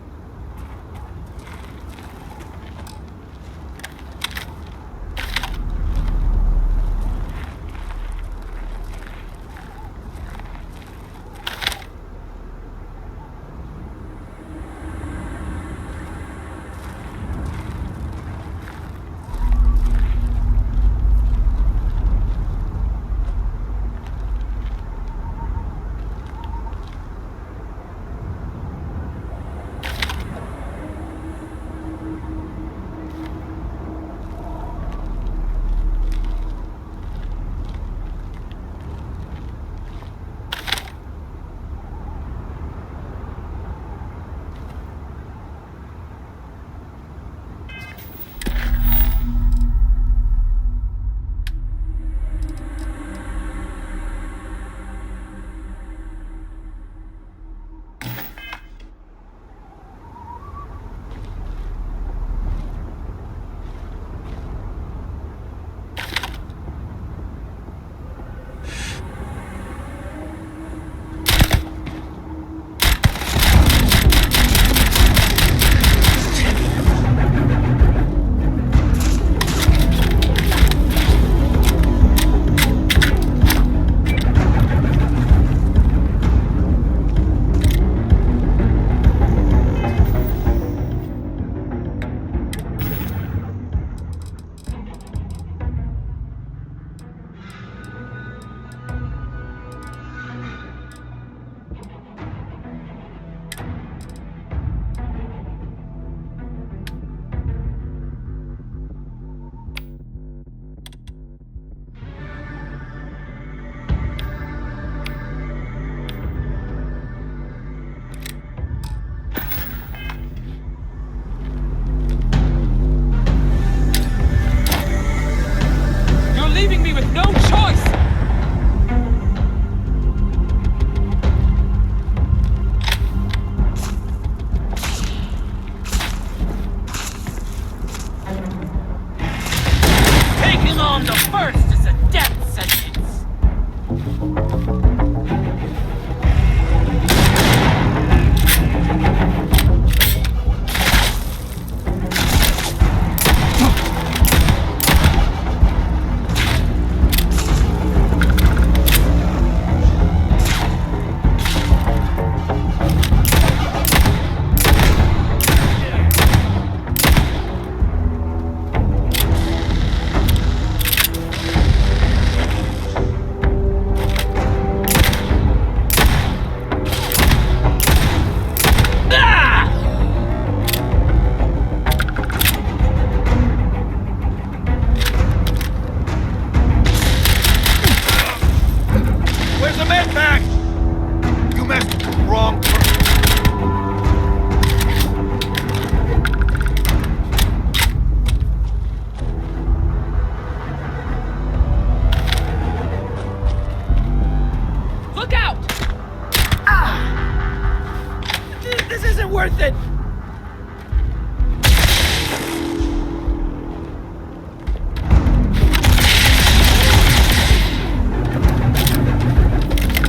worth it!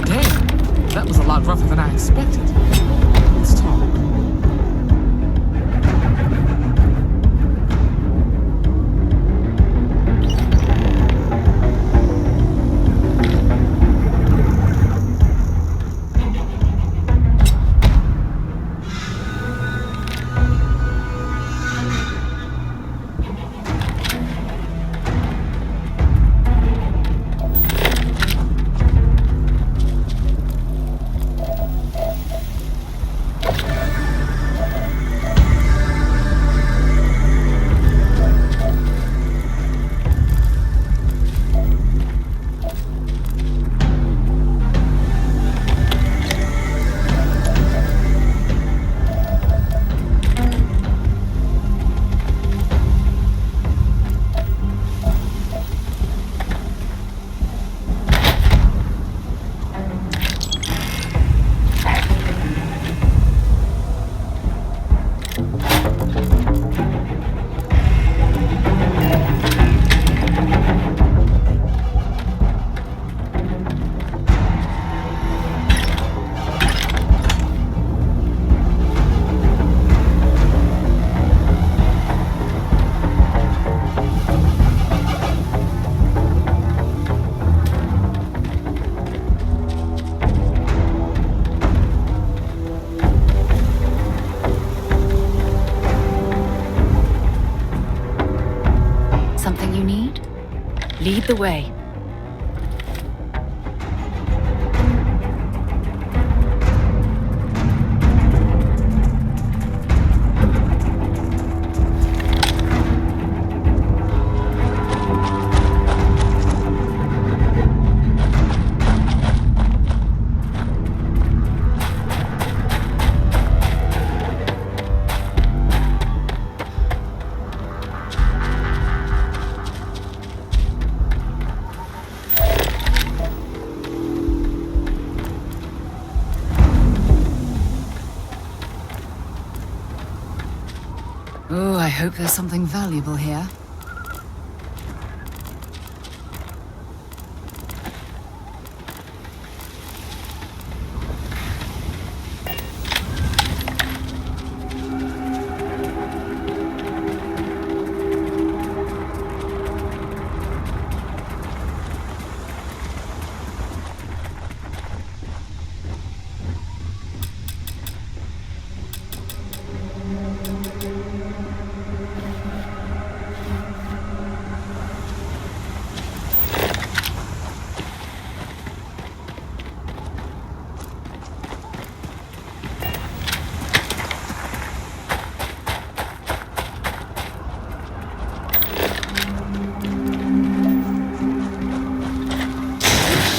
Damn, that was a lot rougher than I expected. Let's talk. Something you need? Lead the way. Oh, I hope there's something valuable here.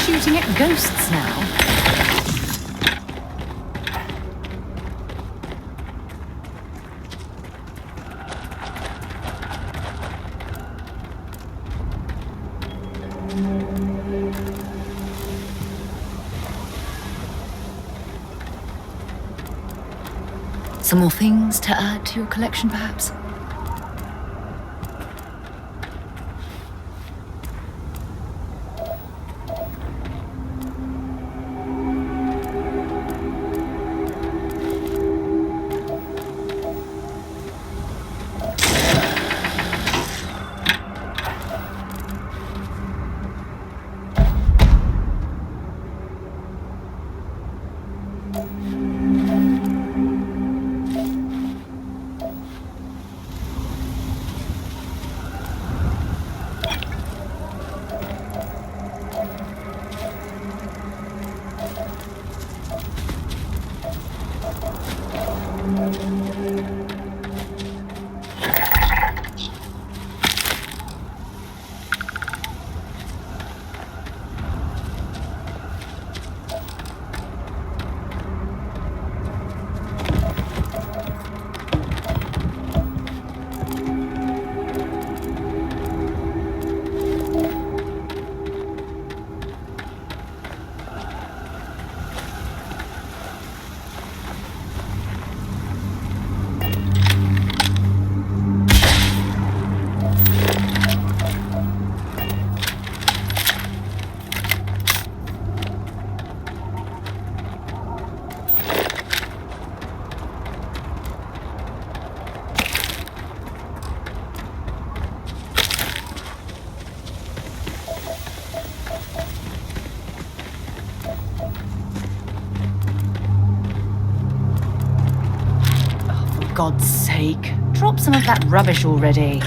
Shooting at ghosts now. Some more things to add to your collection, perhaps? God's sake, drop some of that rubbish already.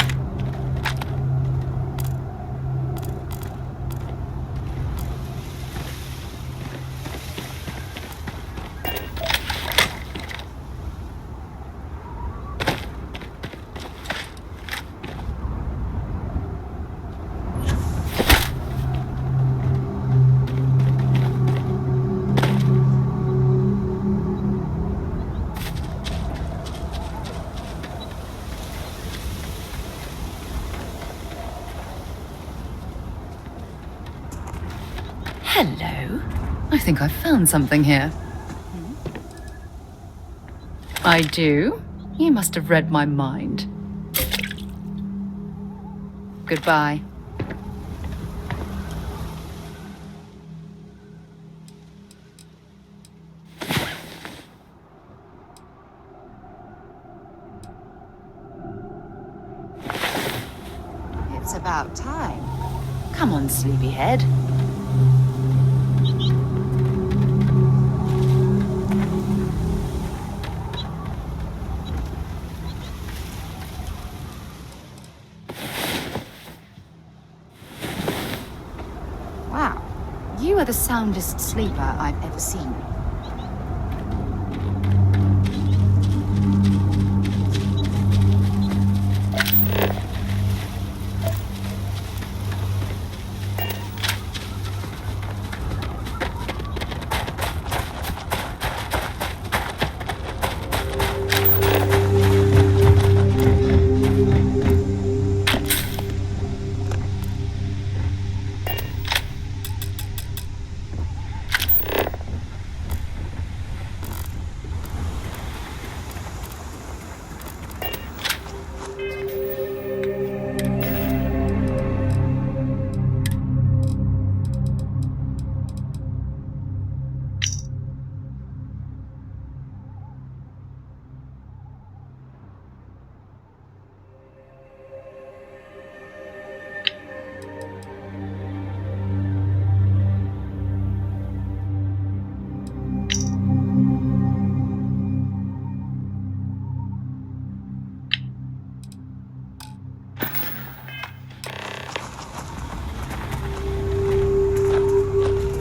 Hello. I think I've found something here. I do? You must have read my mind. Goodbye. It's about time. Come on, sleepyhead. Wow, you are the soundest sleeper I've ever seen.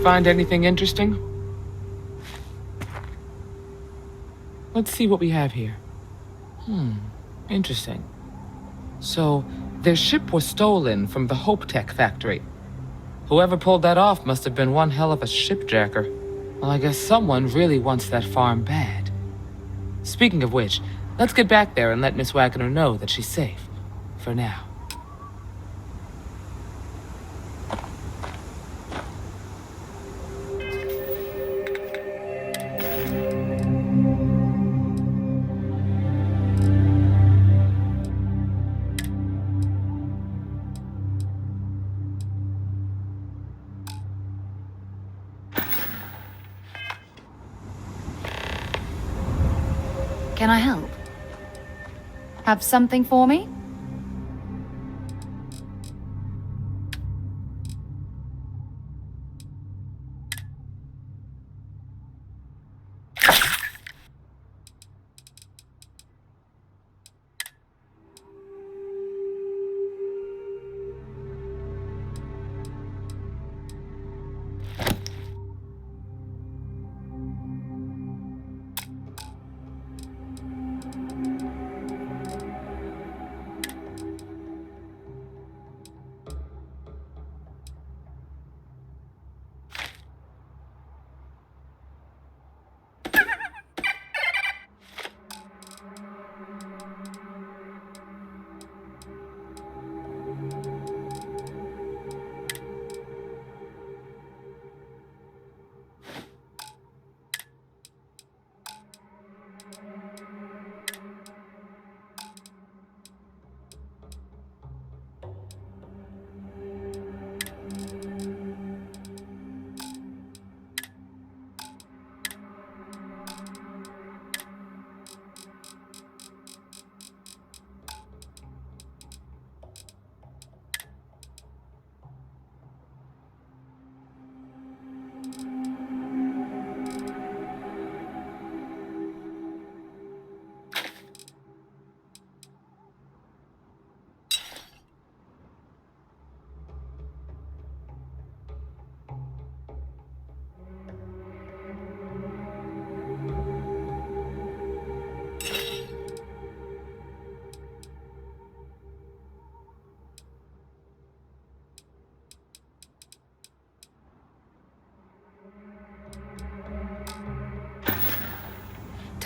Find anything interesting? Let's see what we have here. Interesting. So, their ship was stolen from the Hope Tech factory. Whoever pulled that off must have been one hell of a shipjacker. Well, I guess someone really wants that farm bad. Speaking of which, let's get back there and let Miss Wagner know that she's safe. For now. Can I help? Have something for me?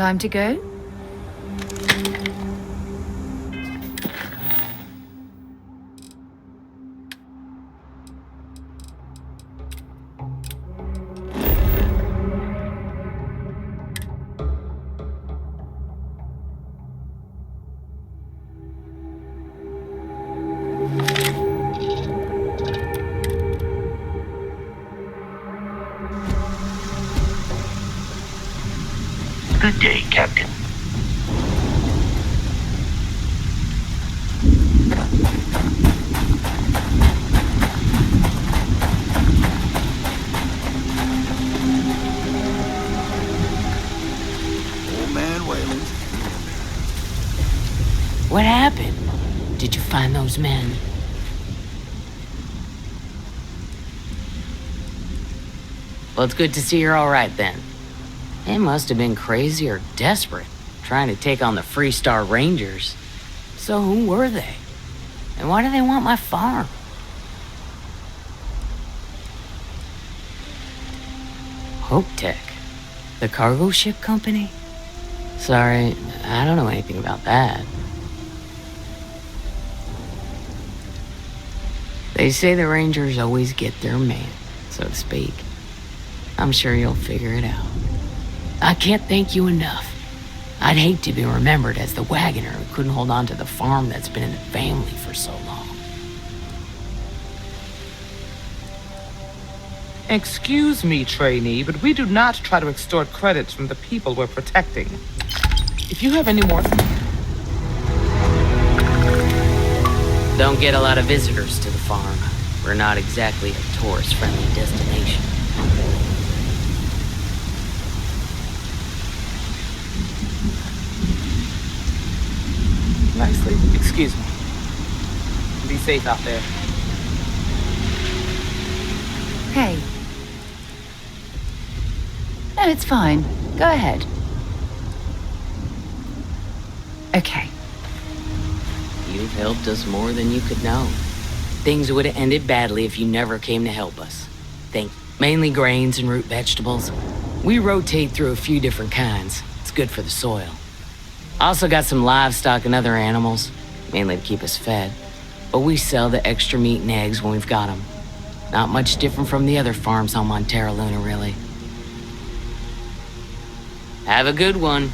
Time to go? Good day, Captain. Old man Wayland. What happened? Did you find those men? Well, it's good to see you're all right then. They must have been crazy or desperate, trying to take on the Freestar Rangers. So who were they? And why do they want my farm? Hope Tech, the cargo ship company? Sorry, I don't know anything about that. They say the Rangers always get their man, so to speak. I'm sure you'll figure it out. I can't thank you enough. I'd hate to be remembered as the wagoner who couldn't hold on to the farm that's been in the family for so long. Excuse me, trainee, but we do not try to extort credits from the people we're protecting. If you have any more... Don't get a lot of visitors to the farm. We're not exactly a tourist-friendly destination. Nicely. Excuse me. Be safe out there. Hey. No, it's fine. Go ahead. Okay. You've helped us more than you could know. Things would have ended badly if you never came to help us. Think mainly grains and root vegetables. We rotate through a few different kinds. It's good for the soil. Also got some livestock and other animals, mainly to keep us fed. But we sell the extra meat and eggs when we've got them. Not much different from the other farms on Montera Luna, really. Have a good one.